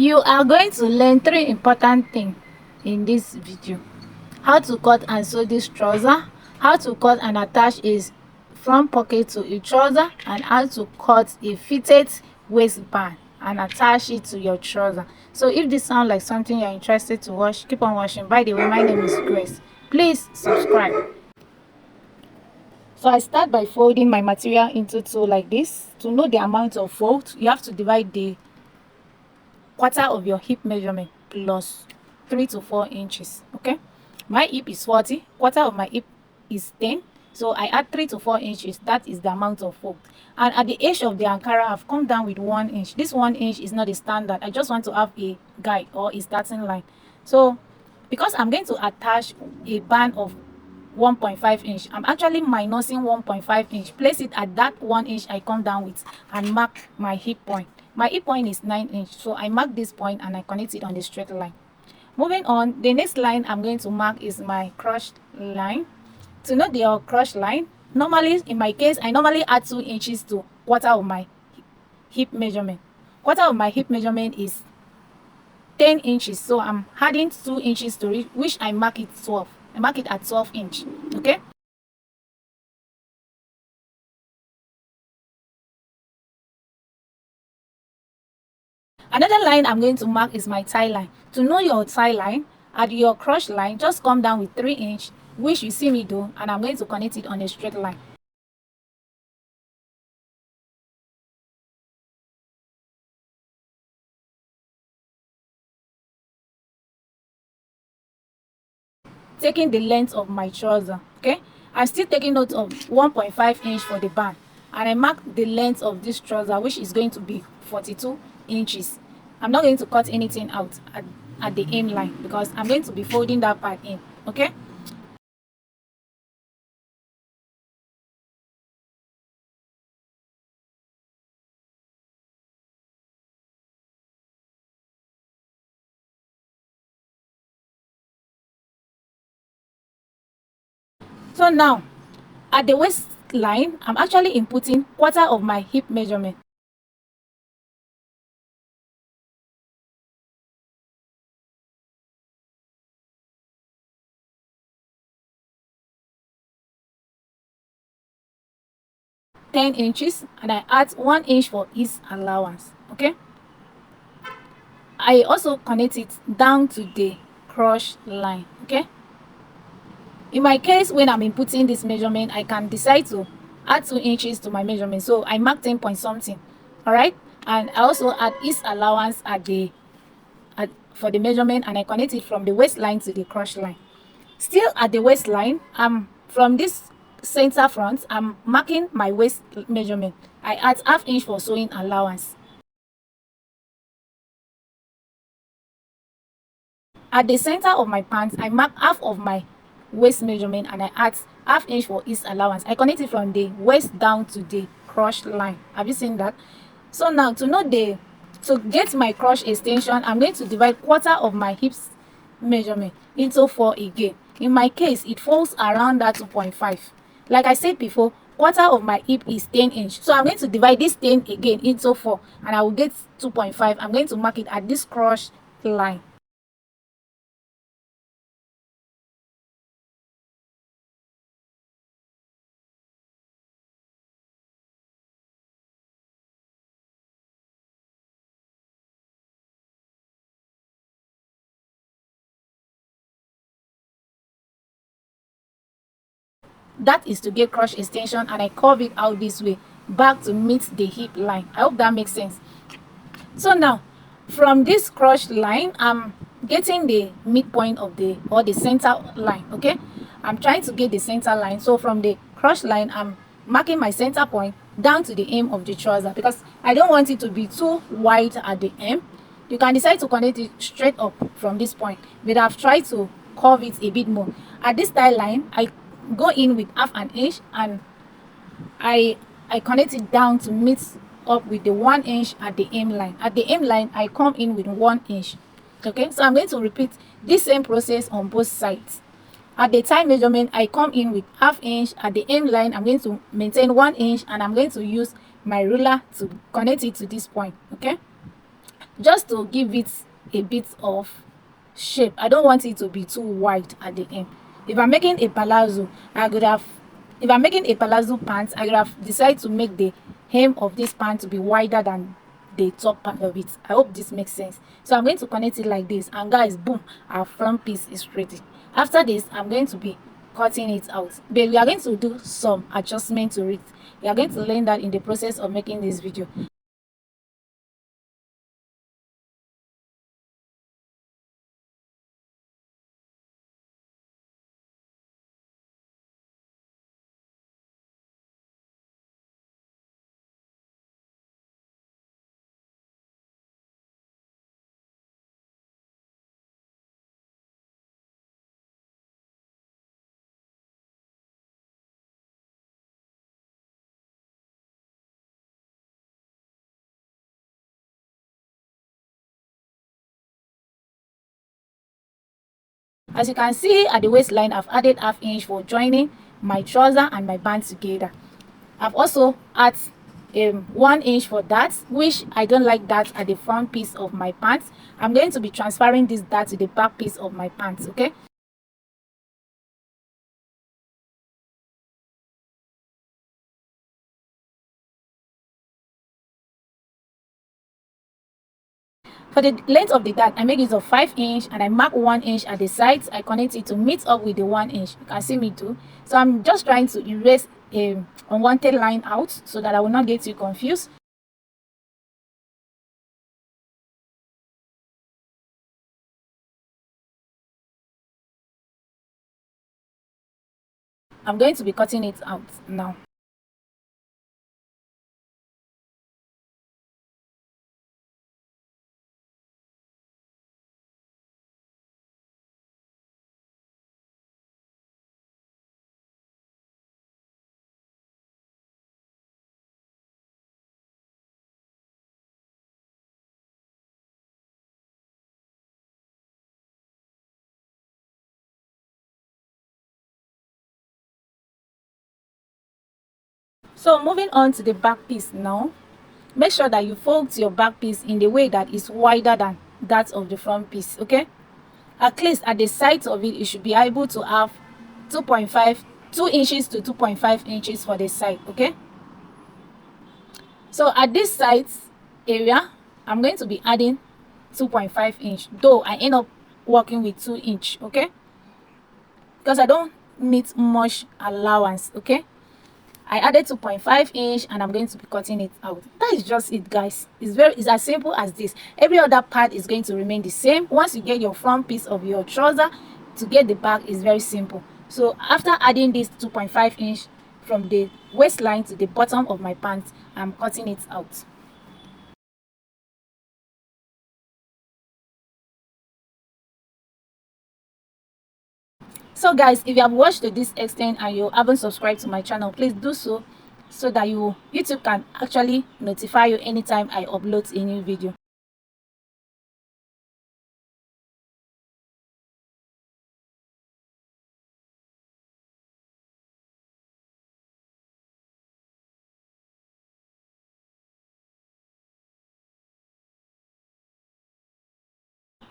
You are going to learn three important things in this video: how to cut and sew this trouser, how to cut and attach a front pocket to a trouser, and how to cut a fitted waistband and attach it to your trouser. So if this sounds like something you're interested to watch, keep on watching. By the way, my name is Grace. Please subscribe. So I start by folding my material into two like this. To know the amount of fold, you have to divide the quarter of your hip measurement plus 3 to 4 inches. Okay, my hip is 40, quarter of my hip is 10, so I add 3 to 4 inches. That is the amount of fold. And at the edge of the Ankara, I've come down with 1 inch. This 1 inch is not a standard. I just want to have a guide or a starting line. So because I'm going to attach a band of 1.5 inch, I'm actually minusing 1.5 inch. Place it at that 1 inch I come down with and mark my hip point. My hip point is 9 inch, so I mark this point and I connect it on the straight line. Moving on, the next line I'm going to mark is my crotch line. To know the crotch line, normally in my case, I normally add 2 inches to quarter of my hip measurement. Quarter of my hip measurement is 10 inches, so I'm adding 2 inches to it, which I mark it 12. I mark it at 12 inch. Okay. Another line I'm going to mark is my tie line. To know your tie line, at your crotch line, just come down with 3 inch, which you see me do, and I'm going to connect it on a straight line. Taking the length of my trouser. Okay, I'm still taking note of 1.5 inch for the band, and I mark the length of this trouser, which is going to be 42 inches. I'm not going to cut anything out at the hem line because I'm going to be folding that part in. Okay. So now at the waistline, I'm actually inputting quarter of my hip measurement. Ten inches, and I add 1 inch for ease allowance. Okay, I also connect it down to the crotch line. Okay, in my case, when I'm inputting this measurement, I can decide to add 2 inches to my measurement, so I mark 10 point something. All right, and I also add ease allowance for the measurement, and I connect it from the waistline to the crotch line. Still at the waistline, from this center front, I'm marking my waist measurement. I add half inch for sewing allowance. At the center of my pants, I mark half of my waist measurement and I add half inch for ease allowance. I connect it from the waist down to the crotch line. Have you seen that? So now to get my crotch extension, I'm going to divide quarter of my hips measurement into 4 again. In my case, it falls around that 2.5. Like I said before, quarter of my hip is 10 inch, so I'm going to divide this 10 again into 4 and I will get 2.5. I'm going to mark it at this crotch line. That is to get crotch extension, and I curve it out this way back to meet the hip line. I hope that makes sense. So now from this crotch line, I'm getting the midpoint of the center line. Okay, I'm trying to get the center line. So from the crotch line, I'm marking my center point down to the hem of the trouser because I don't want it to be too wide at the hem. You can decide to connect it straight up from this point, but I've tried to curve it a bit more. At this tie line, I go in with half an inch and I connect it down to meet up with the 1 inch at the hem line. At the hem line, I come in with 1 inch. Okay, so I'm going to repeat this same process on both sides. At the tie measurement, I come in with half inch. At the hem line, I'm going to maintain 1 inch and I'm going to use my ruler to connect it to this point. Okay, just to give it a bit of shape. I don't want it to be too wide at the end. If I'm making a palazzo, I could have if I'm making a palazzo pants, I could have decided to make the hem of this pant to be wider than the top part of it. I hope this makes sense. So I'm going to connect it like this, and guys, boom, our front piece is ready. After this, I'm going to be cutting it out, but we are going to do some adjustment to it. We are going to learn that in the process of making this video. As you can see at the waistline, I've added half inch for joining my trouser and my band together. I've also added 1 inch for that, which I don't like that at the front piece of my pants. I'm going to be transferring this dart to the back piece of my pants. Okay, for the length of the dart, I make use of 5 inch, and I mark 1 inch at the sides. I connect it to meet up with the 1 inch. You can see me too. So I'm just trying to erase a unwanted line out so that I will not get you confused. I'm going to be cutting it out now. So moving on to the back piece now. Make sure that you fold your back piece in the way that is wider than that of the front piece. Okay, at least at the sides of it, you should be able to have 2 inches to 2.5 inches for the side. Okay, so at this sides area, I'm going to be adding 2.5 inch, though I end up working with 2 inch. Okay, because I don't need much allowance. Okay, I added 2.5 inch, and I'm going to be cutting it out. That is just it, guys. It's as simple as this. Every other part is going to remain the same. Once you get your front piece of your trouser, to get the back is very simple. So after adding this 2.5 inch from the waistline to the bottom of my pants, I'm cutting it out. So guys, if you have watched to this extent and you haven't subscribed to my channel, please do so, so that YouTube can actually notify you anytime I upload a new video.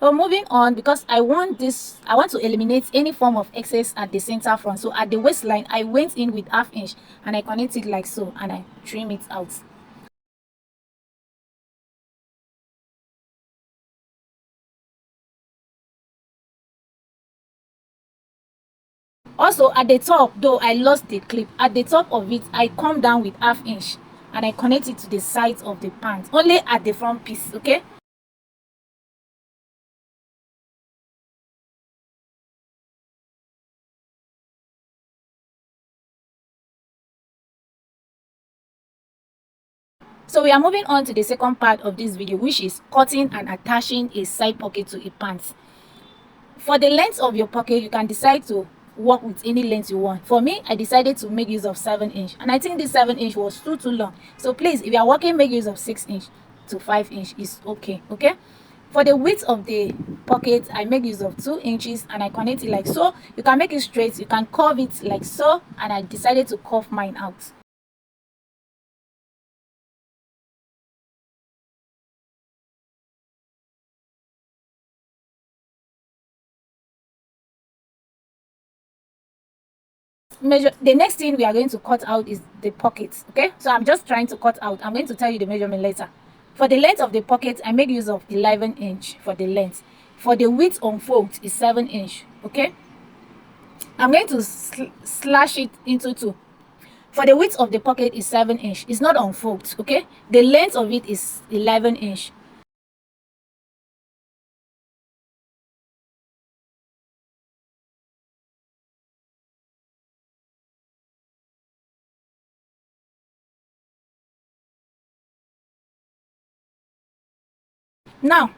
So moving on, because I want to eliminate any form of excess at the center front. So at the waistline, I went in with half inch, and I connect it like so, and I trim it out. Also at the top, though I lost the clip, at the top of it, I come down with half inch, and I connect it to the sides of the pants, only at the front piece. Okay, so we are moving on to the second part of this video, which is cutting and attaching a side pocket to a pants. For the length of your pocket, you can decide to work with any length you want. For me, I decided to make use of 7 inch, and I think this 7 inch was too long. So please, if you are working, make use of 6 inch to 5 inch is okay. Okay, for the width of the pocket, I make use of 2 inches, and I connect it like so. You can make it straight, you can curve it like so, and I decided to curve mine out. measure. The next thing we are going to cut out is the pockets. Okay, so I'm just trying to cut out. I'm going to tell you the measurement later. For the length of the pocket, I made use of 11 inch for the length. For the width on fold is 7 inch. Okay, I'm going to slash it into two. For the width of the pocket is 7 inch. It's not on fold. Okay, the length of it is 11 inch. Now,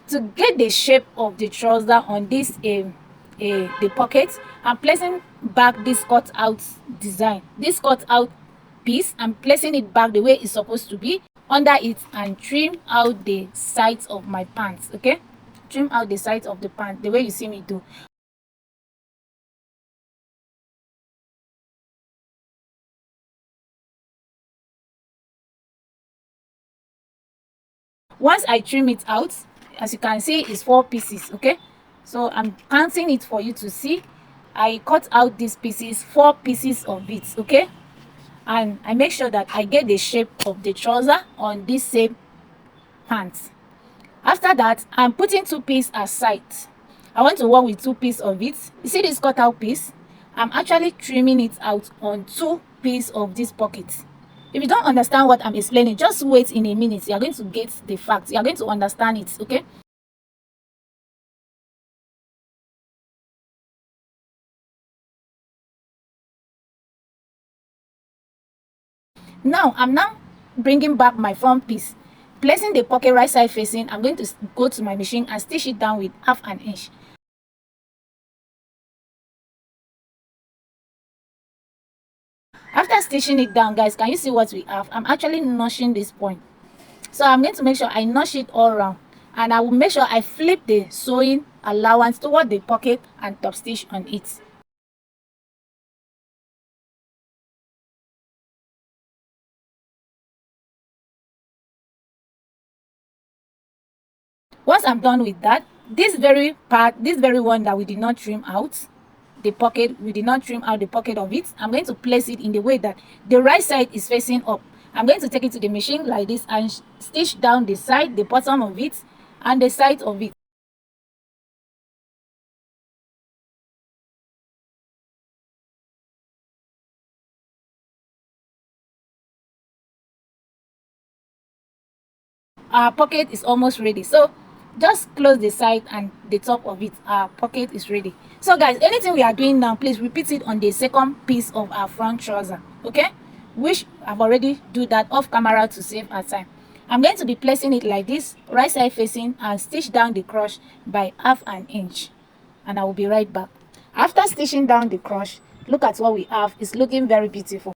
to get the shape of the trouser on this the pocket, I'm placing back this cut out design, this cut out piece. I'm placing it back the way it's supposed to be under it, and trim out the sides of my pants. Okay, trim out the sides of the pants the way you see me do. Once I trim it out, as you can see, it's 4 pieces. Okay, so I'm counting it for you to see. I cut out these pieces, 4 pieces of it. Okay, and I make sure that I get the shape of the trouser on this same pants. After that, I'm putting 2 pieces aside. I want to work with 2 pieces of it. You see this cutout piece? I'm actually trimming it out on 2 pieces of this pocket. If you don't understand what I'm explaining, just wait in a minute. You're going to get the facts. You're going to understand it. Okay, now I'm bringing back my front piece, placing the pocket right side facing. I'm going to go to my machine and stitch it down with 1/2 inch. After stitching it down, guys, can you see what we have? I'm actually notching this point, so I'm going to make sure I notch it all around, and I will make sure I flip the sewing allowance toward the pocket and top stitch on it. Once I'm done with that, this very part, this very one that we did not trim out the pocket, we did not trim out the pocket of it, I'm going to place it in the way that the right side is facing up. I'm going to take it to the machine like this and stitch down the side, the bottom of it, and the side of it. Our pocket is almost ready, so just close the side and the top of it. Our pocket is ready. So guys, anything we are doing now, please repeat it on the second piece of our front trouser. Okay, which I've already do that off camera to save our time. I'm going to be placing it like this, right side facing, and stitch down the cross by 1/2 inch, and I will be right back. After stitching down the cross, look at what we have. It's looking very beautiful.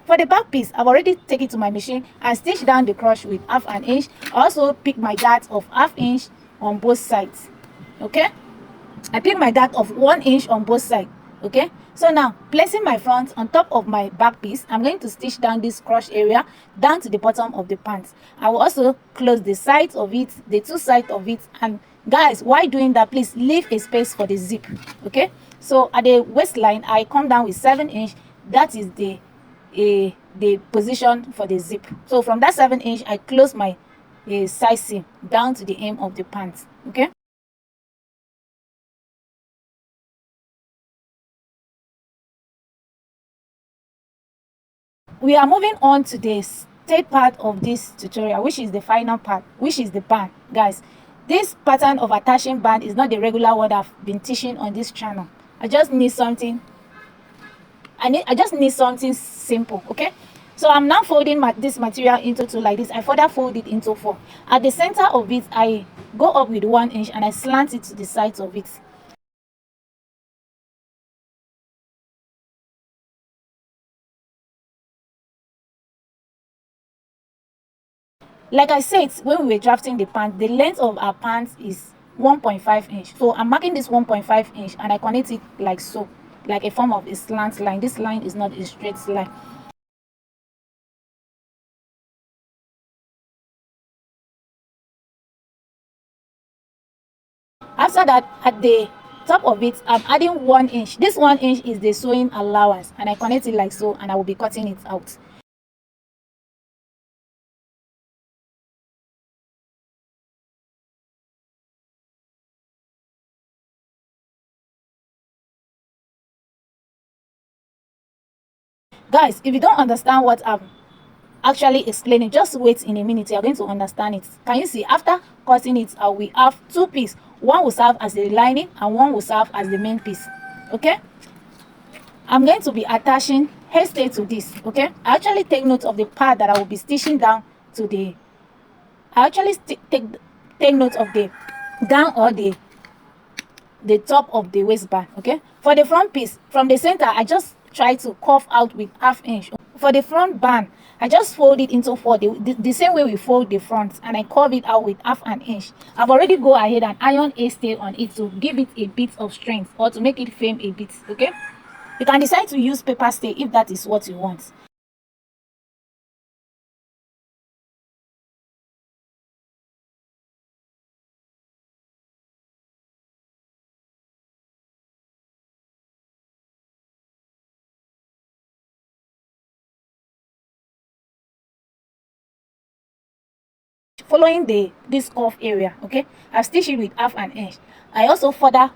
For the back piece, I've already taken it to my machine and stitched down the cross with 1/2 inch. I also pick my dart of 1/2 inch on both sides. Okay, I pick my dart of 1 inch on both sides. Okay, so now placing my front on top of my back piece, I'm going to stitch down this cross area down to the bottom of the pants. I will also close the sides of it, the 2 sides of it. And guys, while doing that, please leave a space for the zip. Okay, so at the waistline, I come down with 7 inch. That is the position for the zip. So from that 7 inch, I close my side seam down to the hem of the pants. Okay, we are moving on to the third part of this tutorial, which is the final part, which is the band. Guys, this pattern of attaching band is not the regular one I've been teaching on this channel. I just need something simple. Okay, so I'm now folding this material into 2 like this. I further fold it into 4. At the center of it, I go up with 1 inch and I slant it to the sides of it. Like I said, when we were drafting the pants, the length of our pants is 1.5 inch. So I'm marking this 1.5 inch and I connect it like so, like a form of a slant line. This line is not a straight line. After that, at the top of it, I'm adding 1 inch. This 1 inch is the sewing allowance, and I connect it like so, and I will be cutting it out. Guys, if you don't understand what I'm actually explaining, just wait in a minute, you're going to understand it. Can you see, after cutting it out, we have 2 pieces. One will serve as the lining and one will serve as the main piece. Okay, I'm going to be attaching hairstay to this. Okay, I actually take note of the part that I will be stitching down to the I actually take note of the down or the top of the waistband. Okay, for the front piece, from the center I just try to curve out with 1/2 inch. For the front band, I just fold it into 4, the same way we fold the front, and I curve it out with 1/2 inch. I've already go ahead and iron a stay on it to give it a bit of strength, or to make it firm a bit. Okay, you can decide to use paper stay if that is what you want. Following this curve area, okay, I've stitched it with 1/2 inch. I also further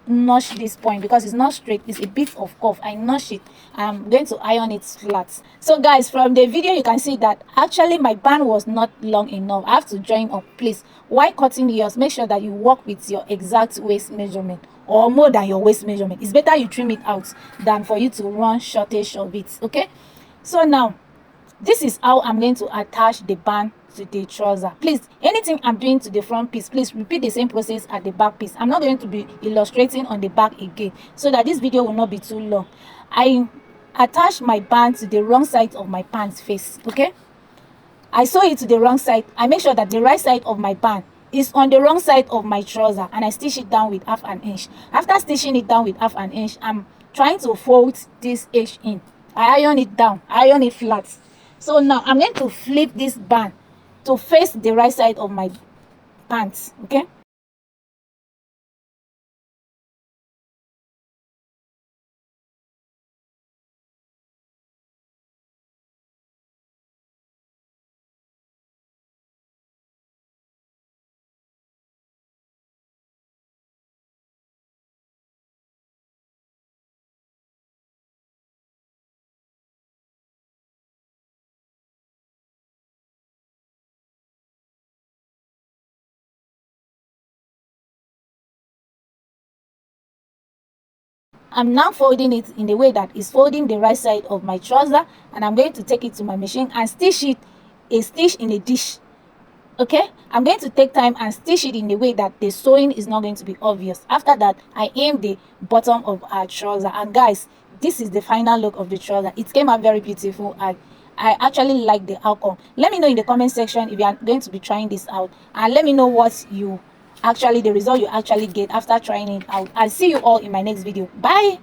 notch this point because it's not straight, it's a bit of curve. I notch it. I'm going to iron it flat. So guys, from the video you can see that actually my band was not long enough. I have to join up. Please, while cutting yours, make sure that you work with your exact waist measurement, or more than your waist measurement. It's better you trim it out than for you to run shortage of it. Okay, so now this is how I'm going to attach the band to the trouser. Please, anything I'm doing to the front piece, please repeat the same process at the back piece. I'm not going to be illustrating on the back again, so that this video will not be too long. I attach my band to the wrong side of my pants face. Okay, I sew it to the wrong side. I make sure that the right side of my band is on the wrong side of my trouser, and I stitch it down with 1/2 inch. After stitching it down with 1/2 inch, I'm trying to fold this edge in. I iron it down, iron it flat. So now I'm going to flip this band to face the right side of my pants. Okay, I'm now folding it in the way that is folding the right side of my trouser, and I'm going to take it to my machine and stitch it a stitch in a dish. Okay, I'm going to take time and stitch it in a way that the sewing is not going to be obvious. After that, I aim the bottom of our trouser, and guys, this is the final look of the trouser. It came out very beautiful. I actually like the outcome. Let me know in the comment section if you are going to be trying this out, and let me know what the result you actually get after trying it out. I'll see you all in my next video. Bye.